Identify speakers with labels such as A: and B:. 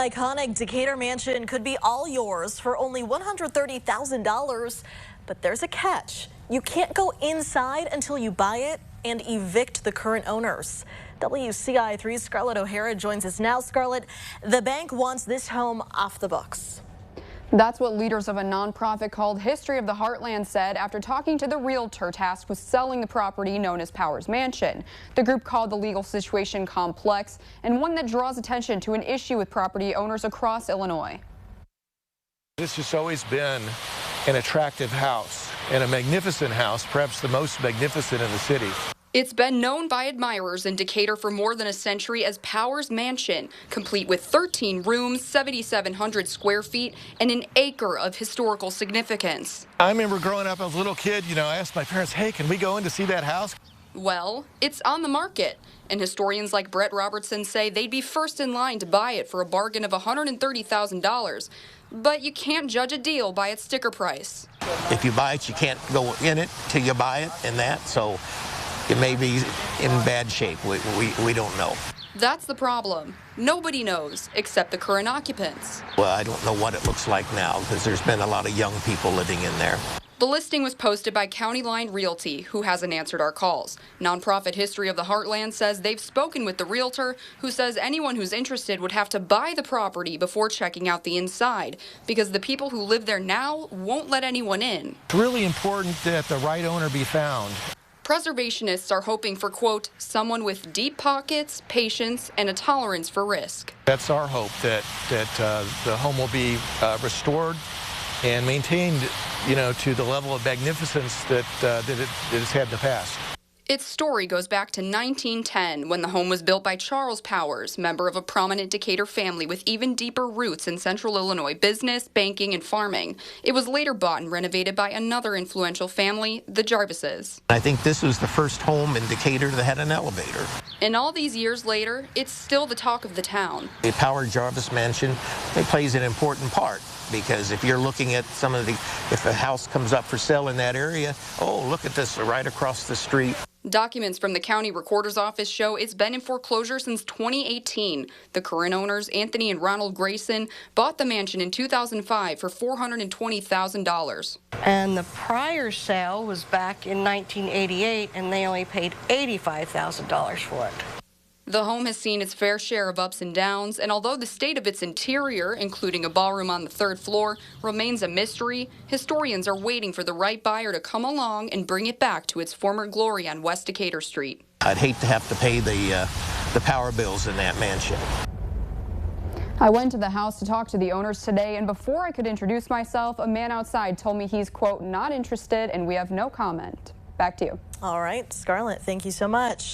A: iconic Decatur mansion could be all yours for only $130,000, but there's a catch. You can't go inside until you buy it and evict the current owners. WCI3's Scarlett O'Hara joins us now. Scarlett, the bank wants this home off the books.
B: That's what leaders of a nonprofit called History of the Heartland said after talking to the realtor tasked with selling the property known as Powers Mansion. The group called the legal situation complex and one that draws attention to an issue with property owners across Illinois.
C: This has always been an attractive house and a magnificent house, perhaps the most magnificent in the city.
B: It's been known by admirers in Decatur for more than a century as Powers Mansion, complete with 13 rooms, 7,700 square feet, and an acre of historical significance.
C: I remember growing up as a little kid, I asked my parents, hey, can we go in to see that house?
B: Well, it's on the market, and historians like Brett Robertson say they'd be first in line to buy it for a bargain of $130,000. But you can't judge a deal by its sticker price.
D: If you buy it, you can't go in it till you buy it and that, so it may be in bad shape. We don't know.
B: That's the problem. Nobody knows except the current occupants.
D: Well, I don't know what it looks like now because there's been a lot of young people living in there.
B: The listing was posted by County Line Realty, who hasn't answered our calls. Nonprofit History of the Heartland says they've spoken with the realtor, who says anyone who's interested would have to buy the property before checking out the inside, because the people who live there now won't let anyone in.
C: It's really important that the right owner be found.
B: Preservationists are hoping for, quote, someone with deep pockets, patience, and a tolerance for risk.
C: That's our hope, that the home will be restored and maintained, to the level of magnificence that it has had in the past.
B: Its story goes back to 1910, when the home was built by Charles Powers, member of a prominent Decatur family with even deeper roots in central Illinois business, banking, and farming. It was later bought and renovated by another influential family, the Jarvises.
D: I think this was the first home in Decatur that had an elevator.
B: And all these years later, it's still the talk of the town.
D: The Powers Jarvis Mansion, it plays an important part. Because if you're looking at if a house comes up for sale in that area, oh, look at this right across the street.
B: Documents from the county recorder's office show it's been in foreclosure since 2018. The current owners, Anthony and Ronald Grayson, bought the mansion in 2005 for $420,000.
E: And the prior sale was back in 1988, and they only paid $85,000 for it.
B: The home has seen its fair share of ups and downs, and although the state of its interior, including a ballroom on the third floor, remains a mystery, historians are waiting for the right buyer to come along and bring it back to its former glory on West Decatur Street.
D: I'd hate to have to pay the power bills in that mansion.
B: I went to the house to talk to the owners today, and before I could introduce myself, a man outside told me he's, quote, not interested, and we have no comment. Back to you.
A: All right, Scarlett, thank you so much.